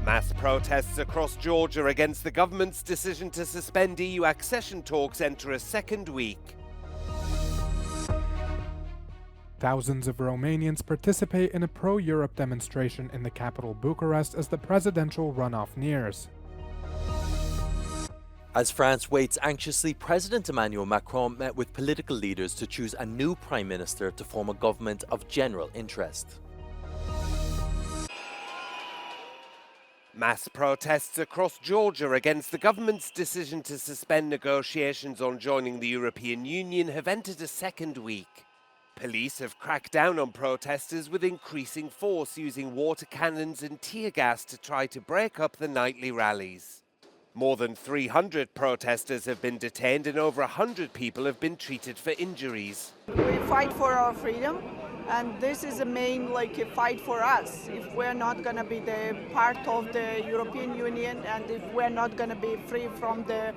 Mass protests across Georgia against the government's decision to suspend EU accession talks enter a second week. Thousands of Romanians participate in a pro-Europe demonstration in the capital Bucharest as the presidential runoff nears. As France waits anxiously, President Emmanuel Macron met with political leaders to choose a new prime minister to form a government of general interest. Mass protests across Georgia against the government's decision to suspend negotiations on joining the European Union have entered a second week. Police have cracked down on protesters with increasing force, using water cannons and tear gas to try to break up the nightly rallies. More than 300 protesters have been detained and over 100 people have been treated for injuries. We fight for our freedom, and this is a main a fight for us. If we're not going to be the part of the European Union, and if we're not going to be free from the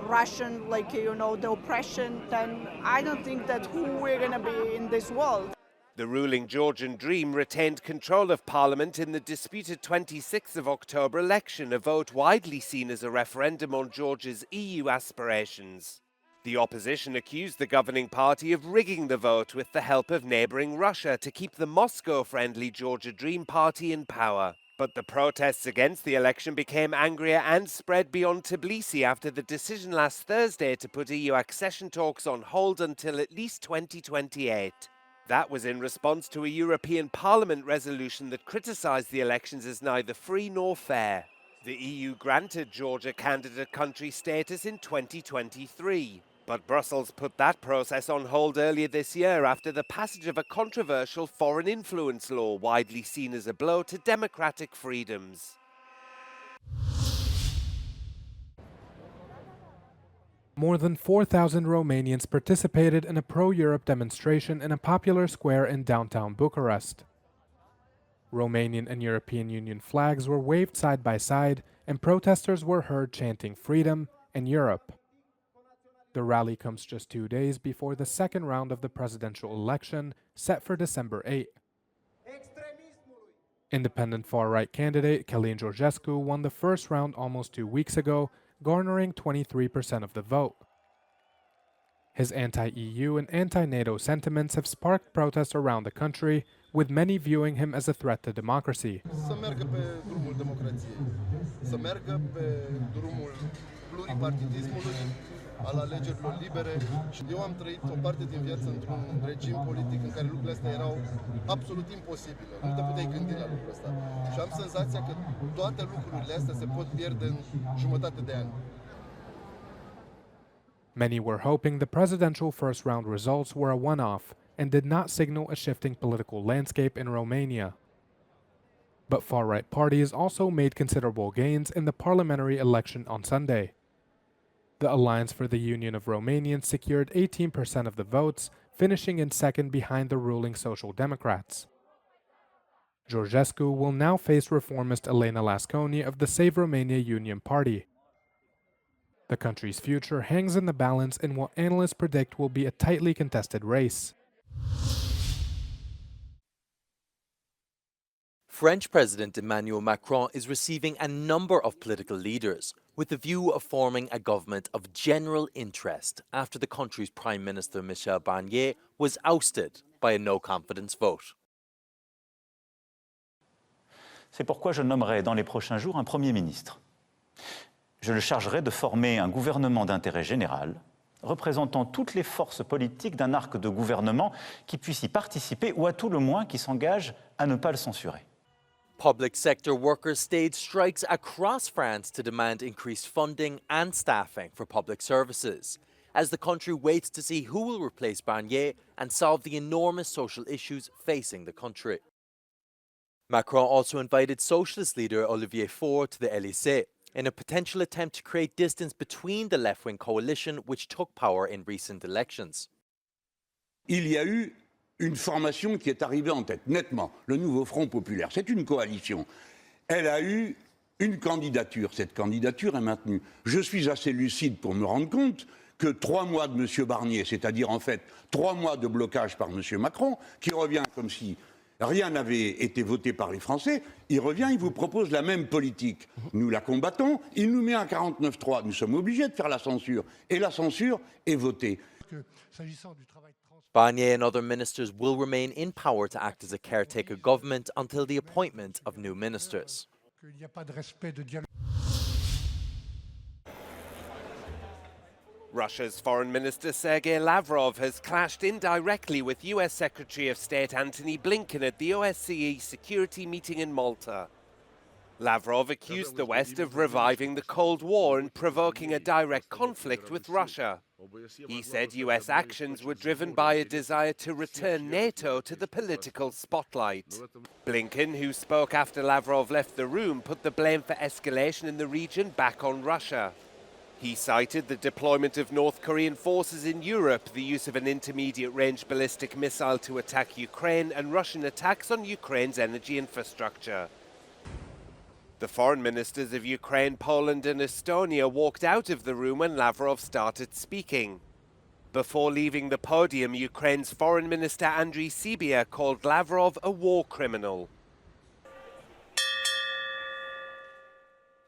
Russian, the oppression, then I don't think that who we're going to be in this world. The ruling Georgian Dream retained control of parliament in the disputed 26th of October election, a vote widely seen as a referendum on Georgia's EU aspirations. The opposition accused the governing party of rigging the vote with the help of neighbouring Russia to keep the Moscow-friendly Georgia Dream party in power. But the protests against the election became angrier and spread beyond Tbilisi after the decision last Thursday to put EU accession talks on hold until at least 2028. That was in response to a European Parliament resolution that criticised the elections as neither free nor fair. The EU granted Georgia candidate country status in 2023. But Brussels put that process on hold earlier this year after the passage of a controversial foreign influence law widely seen as a blow to democratic freedoms. More than 4,000 Romanians participated in a pro-Europe demonstration in a popular square in downtown Bucharest. Romanian and European Union flags were waved side by side, and protesters were heard chanting freedom and Europe. The rally comes just 2 days before the second round of the presidential election, set for December 8. Independent far-right candidate Călin Georgescu won the first round almost 2 weeks ago, garnering 23% of the vote. His anti-EU and anti-NATO sentiments have sparked protests around the country, with many viewing him as a threat to democracy. al alegerilor libere. Eu am trăit o parte din viață într-un regim politic în care lucrurile astea erau absolut imposibile. Nu te puteai gândi la lucrul ăsta. Și am senzația că toate lucrurile astea se pot pierde în jumătate de ani. Many were hoping the presidential first-round results were a one-off and did not signal a shifting political landscape in Romania. But far-right parties also made considerable gains in the parliamentary election on Sunday. The Alliance for the Union of Romanians secured 18% of the votes, finishing in second behind the ruling Social Democrats. Georgescu will now face reformist Elena Lasconi of the Save Romania Union Party. The country's future hangs in the balance in what analysts predict will be a tightly contested race. French President Emmanuel Macron is receiving a number of political leaders with the view of forming a government of general interest after the country's Prime Minister Michel Barnier was ousted by a no-confidence vote. C'est pourquoi je nommerai dans les prochains jours un Premier ministre. Je le chargerai de former un gouvernement d'intérêt général, représentant toutes les forces politiques d'un arc de gouvernement qui puisse y participer ou à tout le moins qui s'engage à ne pas le censurer. Public sector workers staged strikes across France to demand increased funding and staffing for public services, as the country waits to see who will replace Barnier and solve the enormous social issues facing the country. Macron also invited socialist leader Olivier Faure to the Élysée in a potential attempt to create distance between the left-wing coalition which took power in recent elections. Il y a eu une formation qui est arrivée en tête, nettement, le nouveau Front populaire. C'est une coalition. Elle a eu une candidature. Cette candidature est maintenue. Je suis assez lucide pour me rendre compte que 3 mois de M. Barnier, c'est-à-dire en fait 3 mois de blocage par M. Macron, qui revient comme si Rien n'avait été voté par les Français. Il revient, il vous propose la même politique. Nous la combattons, il nous met un 49-3. Nous sommes obligés de faire la censure. Et la censure est votée. Barnier and other ministers will remain in power to act as a caretaker government until the appointment of new ministers. Russia's Foreign Minister Sergei Lavrov has clashed indirectly with US Secretary of State Antony Blinken at the OSCE security meeting in Malta. Lavrov accused the West of reviving the Cold War and provoking a direct conflict with Russia. He said US actions were driven by a desire to return NATO to the political spotlight. Blinken, who spoke after Lavrov left the room, put the blame for escalation in the region back on Russia. He cited the deployment of North Korean forces in Europe, the use of an intermediate-range ballistic missile to attack Ukraine, and Russian attacks on Ukraine's energy infrastructure. The foreign ministers of Ukraine, Poland and Estonia walked out of the room when Lavrov started speaking. Before leaving the podium, Ukraine's Foreign Minister Andriy Sybiha called Lavrov a war criminal.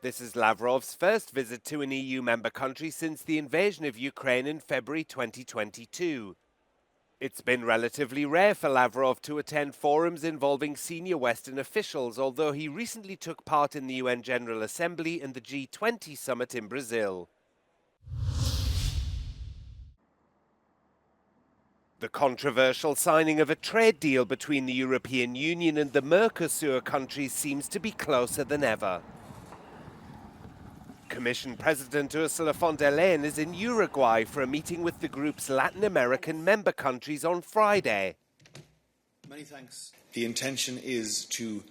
This is Lavrov's first visit to an EU member country since the invasion of Ukraine in February 2022. It's been relatively rare for Lavrov to attend forums involving senior Western officials, although he recently took part in the UN General Assembly and the G20 summit in Brazil. The controversial signing of a trade deal between the European Union and the Mercosur countries seems to be closer than ever. Commission President Ursula von der Leyen is in Uruguay for a meeting with the group's Latin American member countries on Friday. Many thanks. The intention is to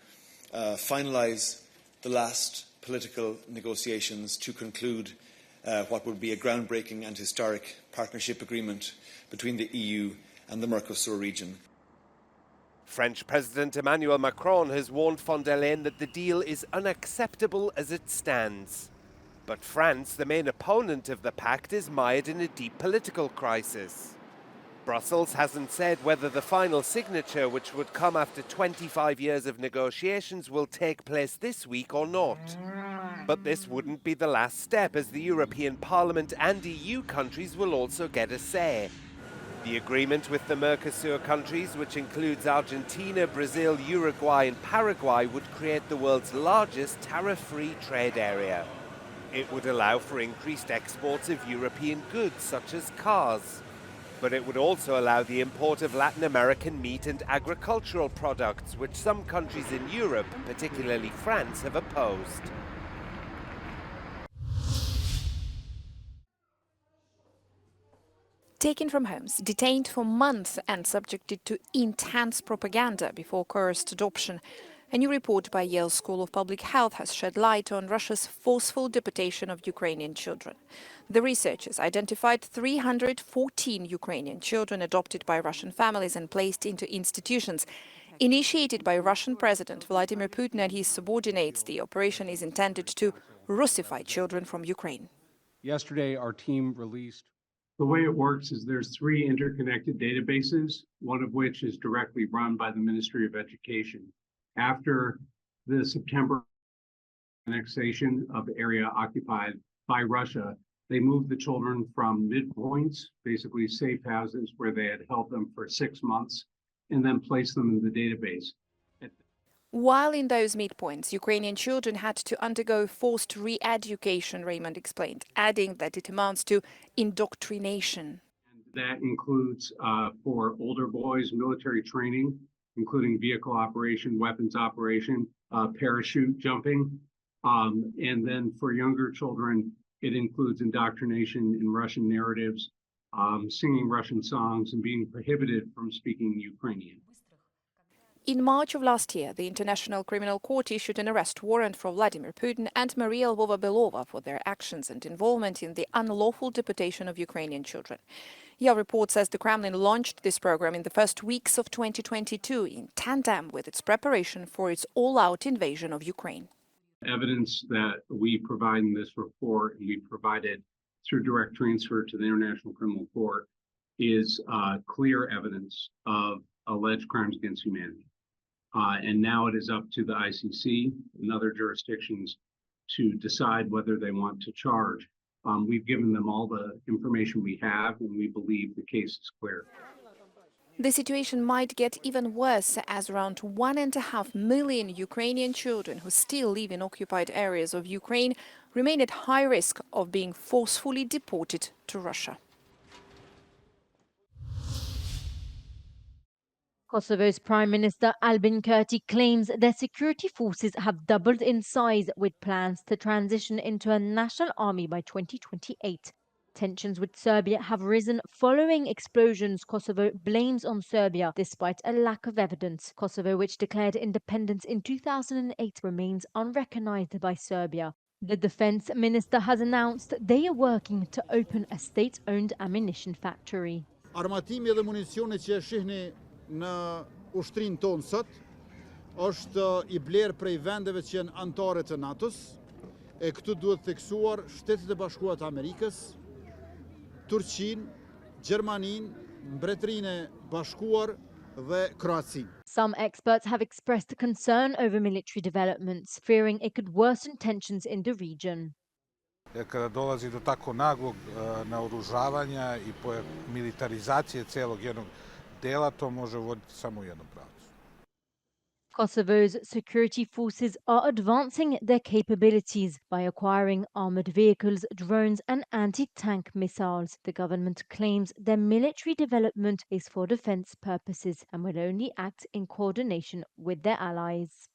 finalise the last political negotiations to conclude what would be a groundbreaking and historic partnership agreement between the EU and the Mercosur region. French President Emmanuel Macron has warned von der Leyen that the deal is unacceptable as it stands. But France, the main opponent of the pact, is mired in a deep political crisis. Brussels hasn't said whether the final signature, which would come after 25 years of negotiations, will take place this week or not. But this wouldn't be the last step, as the European Parliament and EU countries will also get a say. The agreement with the Mercosur countries, which includes Argentina, Brazil, Uruguay and Paraguay, would create the world's largest tariff-free trade area. It would allow for increased exports of European goods, such as cars. But it would also allow the import of Latin American meat and agricultural products, which some countries in Europe, particularly France, have opposed. Taken from homes, detained for months and subjected to intense propaganda before coerced adoption. A new report by Yale School of Public Health has shed light on Russia's forceful deportation of Ukrainian children. The researchers identified 314 Ukrainian children adopted by Russian families and placed into institutions. Initiated by Russian President Vladimir Putin and his subordinates, the operation is intended to Russify children from Ukraine. Yesterday, our team released. The way it works is there's 3 interconnected databases, one of which is directly run by the Ministry of Education. After the September annexation of the area occupied by Russia, they moved the children from midpoints, basically safe houses where they had held them for 6 months, and then placed them in the database. While in those midpoints, Ukrainian children had to undergo forced re-education, Raymond explained, adding that it amounts to indoctrination. That includes, for older boys, military training, including vehicle operation, weapons operation, parachute jumping. And then for younger children, it includes indoctrination in Russian narratives, singing Russian songs, and being prohibited from speaking Ukrainian. In March of last year, the International Criminal Court issued an arrest warrant for Vladimir Putin and Maria Lvova-Belova for their actions and involvement in the unlawful deportation of Ukrainian children. Your report says the Kremlin launched this program in the first weeks of 2022 in tandem with its preparation for its all-out invasion of Ukraine. Evidence that we provide in this report, and we provided through direct transfer to the International Criminal Court, is clear evidence of alleged crimes against humanity. And now it is up to the ICC and other jurisdictions to decide whether they want to charge. We've given them all the information we have, and we believe the case is clear. The situation might get even worse, as around 1.5 million Ukrainian children who still live in occupied areas of Ukraine remain at high risk of being forcefully deported to Russia. Kosovo's Prime Minister Albin Kurti claims their security forces have doubled in size, with plans to transition into a national army by 2028. Tensions with Serbia have risen following explosions Kosovo blames on Serbia, despite a lack of evidence. Kosovo, which declared independence in 2008, remains unrecognized by Serbia. The defense minister has announced they are working to open a state-owned ammunition factory. Armatimi dhe municioni që shihni në ushtrinë tonë sot është I blerë prej vendeve që janë anëtare të NATO-s, e këtu duhet theksuar Shtetet e Bashkuara të Amerikës, Turqinë, Gjermaninë, Mbretërinë e Bashkuar dhe Kroacinë. Some experts have expressed concern over military developments, fearing it could worsen tensions in the region. Kada dolazi do tako naglog naoružavanja I militarizacije celog jednog dela, to može voditi samo u jednom pravcu. Kosovo's security forces are advancing their capabilities by acquiring armored vehicles, drones and anti-tank missiles. The government claims their military development is for defense purposes and will only act in coordination with their allies.